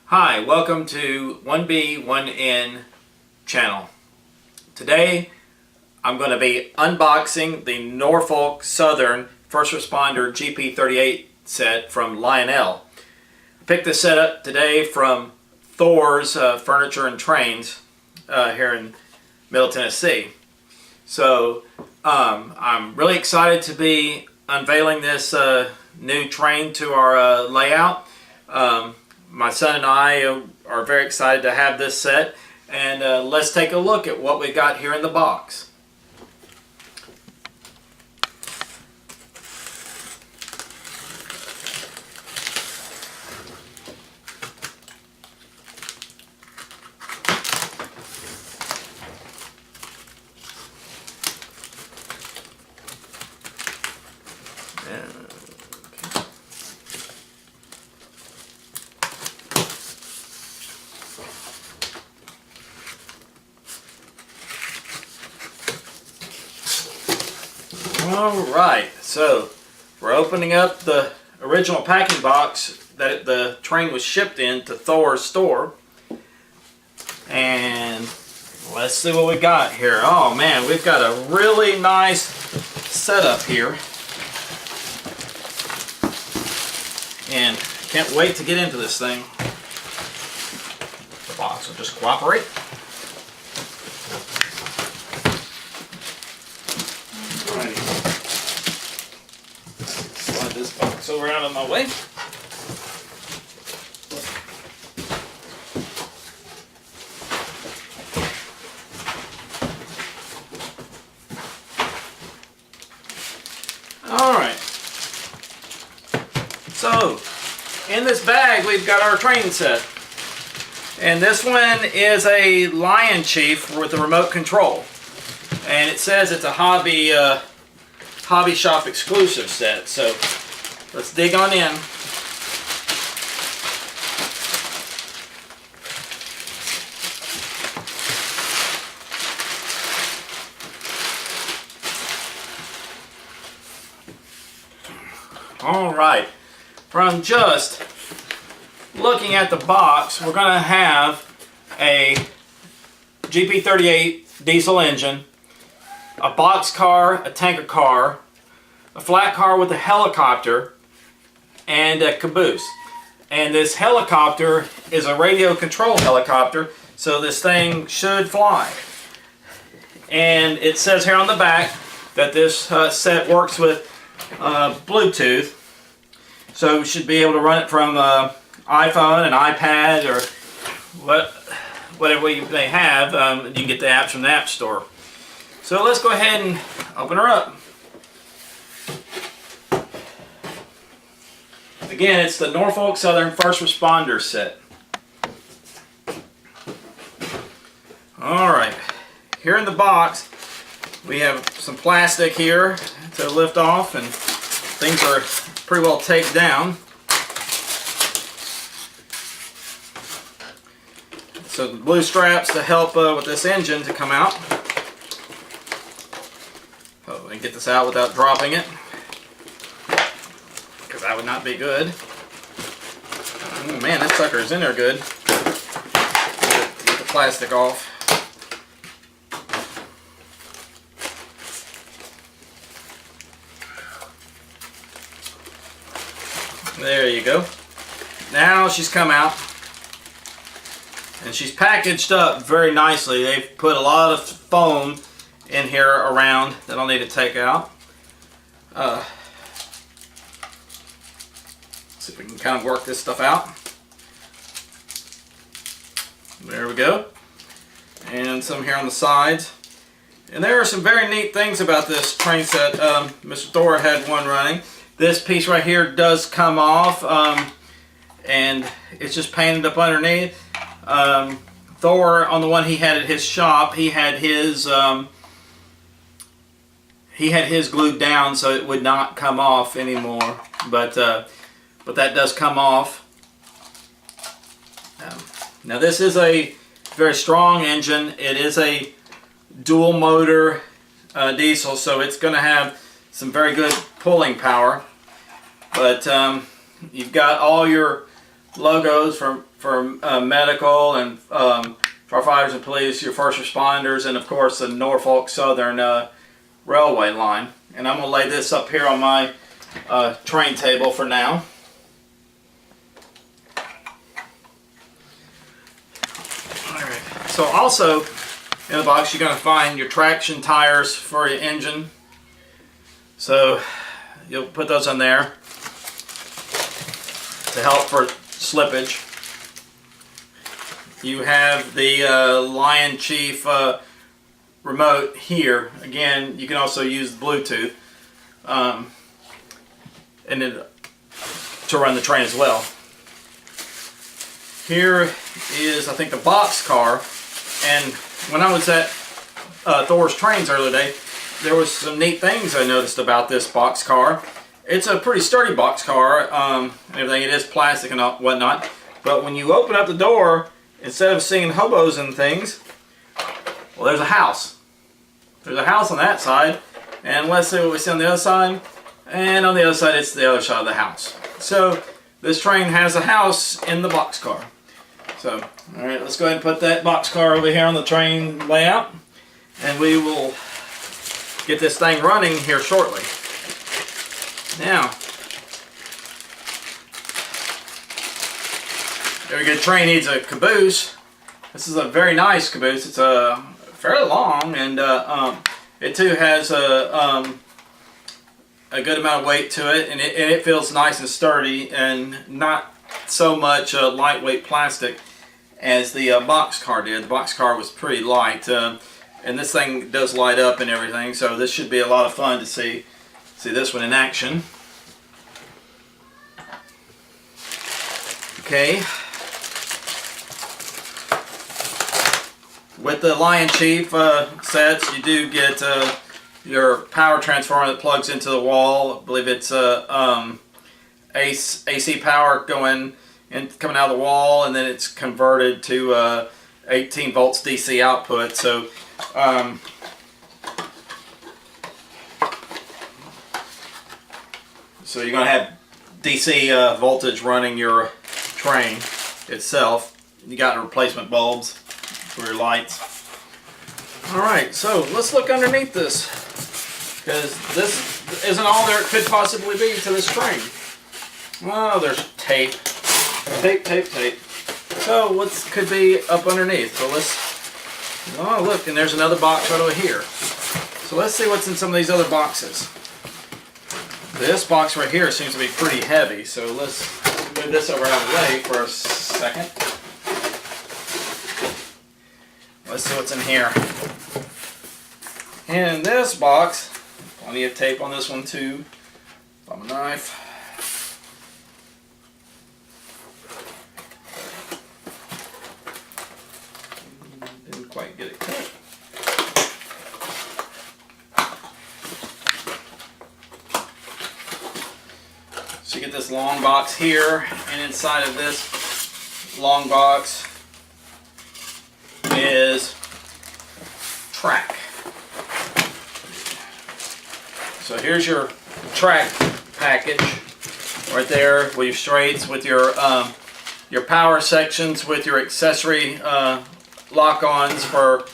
Hi, welcome to 1B 1N channel. Today I'm going to be unboxing the Norfolk Southern First Responder GP38 set from Lionel. I picked this set up today from Thor's Furniture and Trains here in Middle Tennessee. So I'm really excited to be unveiling this new train to our layout. My son and I are very excited to have this set, and let's take a look at what we got here in the box. Alright, so we're opening up the original packing box that the train was shipped in to Thor's store. And let's see what we got here. Oh man, we've got a really nice setup here. And can't wait to get into this thing. The box will just cooperate. Slide this box over out of my way. Alright. So, in this bag we've got our train set. And this one is a Lion Chief with a remote control. And it says it's a hobby shop exclusive set. So let's dig on in. Alright, from just looking at the box, we're going to have a GP38 diesel engine, a box car, a tanker car, a flat car with a helicopter, and a caboose. And this helicopter is a radio control helicopter, so this thing should fly. And it says here on the back that this set works with Bluetooth, so you should be able to run it from iPhone, an iPad, or whatever you may have. You can get the apps from the App Store. So let's go ahead and open her up. Again, it's the Norfolk Southern First Responders set. Alright, here in the box we have some plastic here to lift off, and things are pretty well taped down. So the blue straps to help with this engine to come out. Oh, let me get this out without dropping it, because that would not be good. Oh man, that sucker is in there good. Get the plastic off. There you go. Now she's come out, and she's packaged up very nicely. They've put a lot of foam in here around that I'll need to take out. See if we can kind of work this stuff out. There we go. And some here on the sides. And there are some very neat things about this train set. Mr. Thor had one running. This piece right here does come off, and it's just painted up underneath. Thor, on the one he had at his shop, he had his glued down so it would not come off anymore. But that does come off. Now this is a very strong engine. It is a dual motor diesel, so it's going to have some very good pulling power. But you've got all your logos for medical and firefighters and police, your first responders, and of course the Norfolk Southern railway line. And I'm going to lay this up here on my train table for now. Alright, so also in the box you're going to find your traction tires for your engine. So you'll put those on there to help for slippage. You have the Lion Chief remote here. Again, you can also use Bluetooth and then to run the train as well. Here is, I think, the box car. And when I was at Thor's Trains earlier today, there was some neat things I noticed about this box car. It's a pretty sturdy box car and everything. It is plastic and whatnot. But when you open up the door, instead of seeing hobos and things, well, there's a house. There's a house on that side. And let's see what we see on the other side. And on the other side, it's the other side of the house. So this train has a house in the box car. So, all right, let's go ahead and put that box car over here on the train layout. And we will get this thing running here shortly. Now, every good train needs a caboose. This is a very nice caboose. It's fairly long, and it too has a good amount of weight to it, and it feels nice and sturdy, and not so much lightweight plastic as the box car did. The box car was pretty light, and this thing does light up and everything, so this should be a lot of fun to see this one in action. Okay. With the Lion Chief sets, you do get your power transformer that plugs into the wall. I believe it's AC power coming out of the wall, and then it's converted to 18 volts DC output. So so you're going to have DC voltage running your train itself. You got replacement bulbs for your lights. Alright, so let's look underneath this, because this isn't all there could possibly be to this train. Oh, there's tape. Tape. So what could be up underneath? So oh look, and there's another box right over here. So let's see what's in some of these other boxes. This box right here seems to be pretty heavy, so let's move this over out of the way for a second. Let's see what's in here. And in this box, plenty of tape on this one too. Got my knife. Didn't quite get it cut. So you get this long box here, and inside of this long box is track. So here's your track package right there with your straights, with your power sections, with your accessory lock-ons for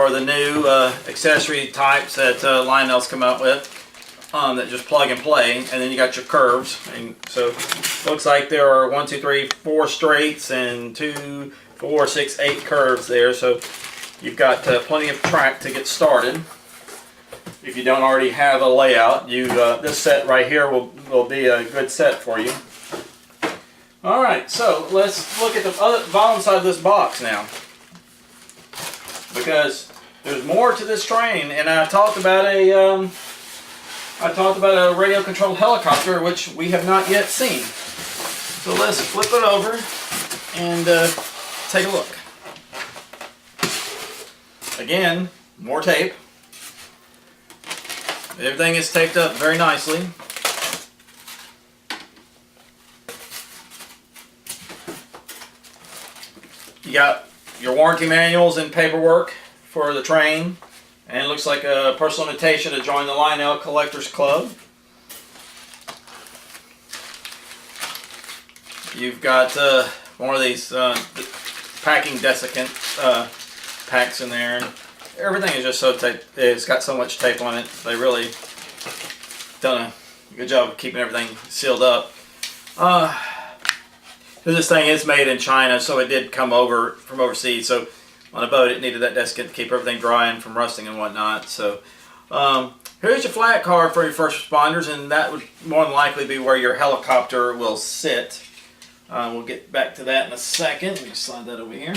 the new accessory types that Lionel's come out with that just plug and play, and then you got your curves. And so looks like there are 1, 2, 3, 4 straights and 2, 4, 6, 8 curves there. So you've got plenty of track to get started. If you don't already have a layout, this set right here will be a good set for you. Alright, so let's look at the bottom side of this box now, because there's more to this train, and I talked about a radio controlled helicopter, which we have not yet seen. So let's flip it over and take a look. Again, more tape. Everything is taped up very nicely. You got your warranty manuals and paperwork for the train, and it looks like a personal invitation to join the Lionel Collectors Club. you've got one of these packing desiccant packs in there, and everything is just so taped. It's got so much tape on it. They really done a good job of keeping everything sealed up. This thing is made in China, so it did come over from overseas. So on a boat, it needed that desiccant to keep everything dry and from rusting and whatnot. So here's your flat car for your first responders, and that would more than likely be where your helicopter will sit. We'll get back to that in a second. Let me slide that over here.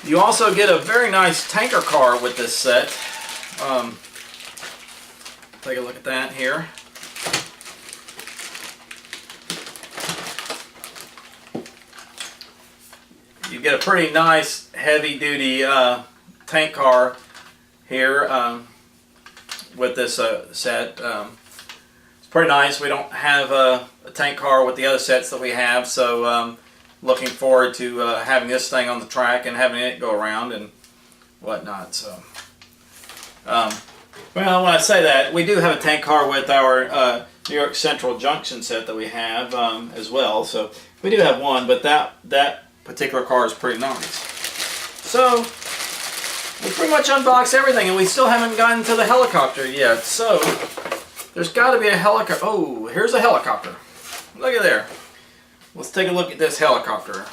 You also get a very nice tanker car with this set. Take a look at that here. You get a pretty nice heavy-duty tank car here with this set. It's pretty nice. We don't have a tank car with the other sets that we have, so looking forward to having this thing on the track and having it go around and whatnot. So, well, when I say that, we do have a tank car with our New York Central Junction set that we have as well. So we do have one, but that particular car is pretty nice. So we pretty much unboxed everything, and we still haven't gotten to the helicopter yet. So there's got to be a helicopter. Oh, here's a helicopter. Look at there. Let's take a look at this helicopter.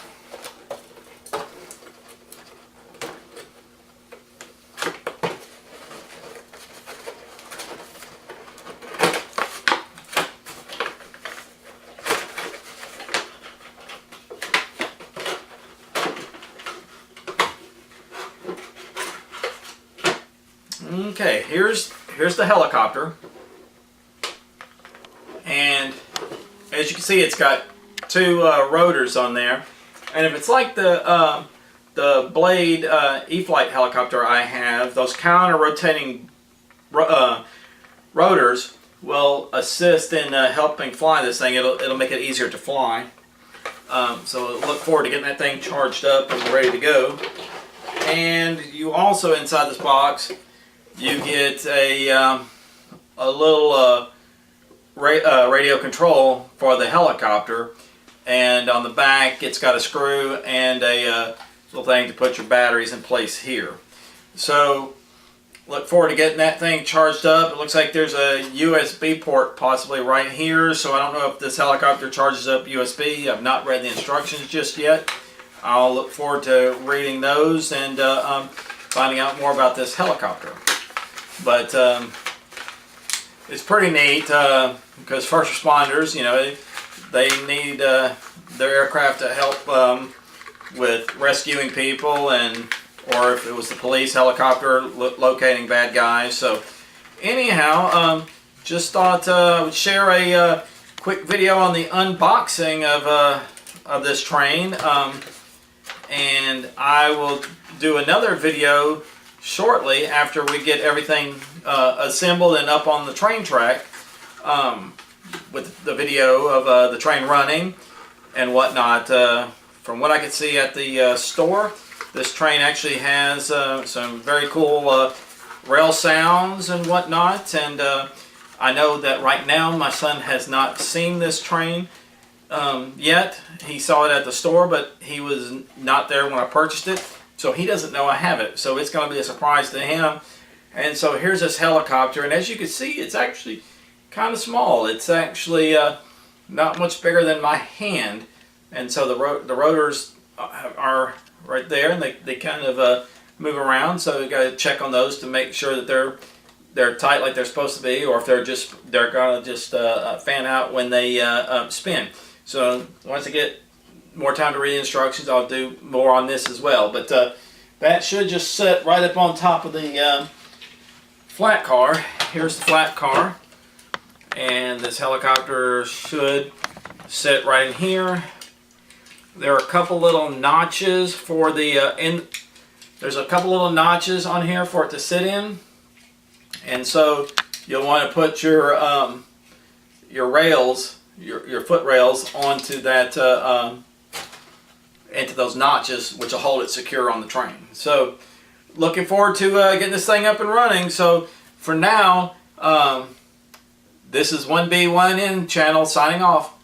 Okay, here's the helicopter, and as you can see, it's got two rotors on there. And if it's like the Blade E-Flight helicopter I have, those counter-rotating rotors will assist in helping fly this thing. It'll make it easier to fly. So look forward to getting that thing charged up and ready to go. And you also, inside this box, you get a little radio control for the helicopter, and on the back it's got a screw and a little thing to put your batteries in place here. So look forward to getting that thing charged up. It looks like there's a USB port possibly right here, so I don't know if this helicopter charges up USB. I've not read the instructions just yet. I'll look forward to reading those and finding out more about this helicopter. But it's pretty neat because first responders, you know, they need their aircraft to help with rescuing people, and or if it was the police helicopter locating bad guys. So anyhow, just thought I would share a quick video on the unboxing of this train, and I will do another video shortly after we get everything assembled and up on the train track, with the video of the train running and whatnot. From what I could see at the store, this train actually has some very cool rail sounds and whatnot, and I know that right now my son has not seen this train yet. He saw it at the store, but he was not there when I purchased it, so he doesn't know I have it. So it's going to be a surprise to him. And so here's this helicopter, and as you can see, it's actually kind of small. It's actually not much bigger than my hand, and so the rotors are right there, and they kind of move around. So you got to check on those to make sure that they're tight like they're supposed to be, or if they're gonna just fan out when they spin. So once I get more time to read the instructions, I'll do more on this as well. But that should just sit right up on top of the flat car. Here's the flat car, and this helicopter should sit right in here. There are a couple little notches for the there's a couple little notches on here for it to sit in, and so you'll want to put your rails, your foot rails, onto that into those notches, which will hold it secure on the train. So looking forward to getting this thing up and running. So for now, This is 1B, 1N channel signing off.